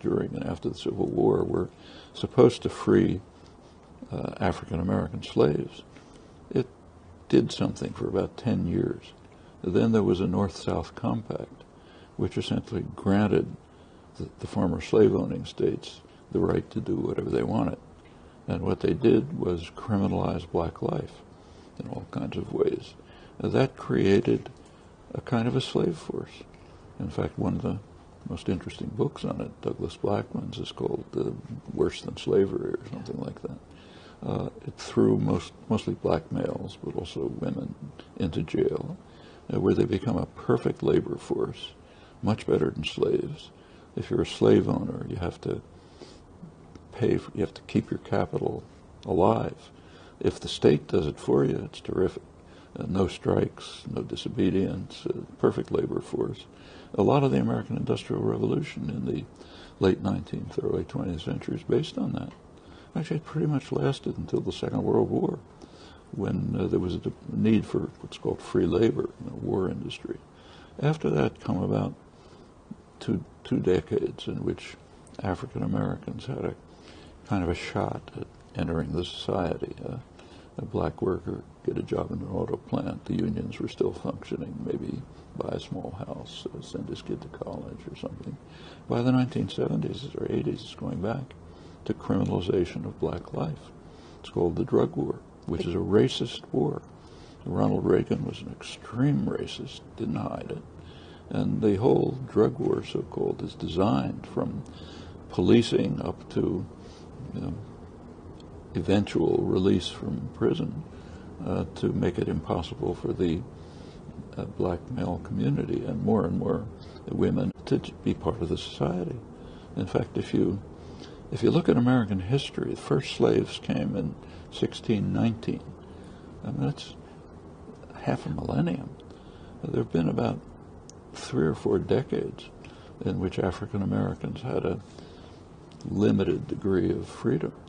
during and after the Civil War were supposed to free African American slaves. It did something for about 10 years. Then there was a North-South Compact, which essentially granted the former slave-owning states the right to do whatever they wanted. And what they did was criminalize black life in all kinds of ways. That created a kind of a slave force. In fact, one of the most interesting books on it, Douglas Blackman's, is called Worse Than Slavery or something like that. It threw mostly black males, but also women, into jail, where they become a perfect labor force, much better than slaves. If you're a slave owner, you have to you have to keep your capital alive. If the state does it for you, it's terrific. No strikes, no disobedience, perfect labor force. A lot of the American Industrial Revolution in the late 19th, early 20th century is based on that. Actually, it pretty much lasted until the Second World War, when there was a need for what's called free labor in the war industry. After that come about two decades in which African Americans had a kind of a shot at entering the society. A black worker get a job in an auto plant. The unions were still functioning, maybe buy a small house, send his kid to college or something. By the 1970s or 80s, it's going back to criminalization of black life. It's called the drug war, which is a racist war. Ronald Reagan was an extreme racist, didn't hide it. And the whole drug war, so-called, is designed from policing up to eventual release from prison to make it impossible for the black male community and more women to be part of the society. In fact, if you look at American history, the first slaves came in 1619. I mean, that's half a millennium. There have been about 3 or 4 decades in which African Americans had a limited degree of freedom.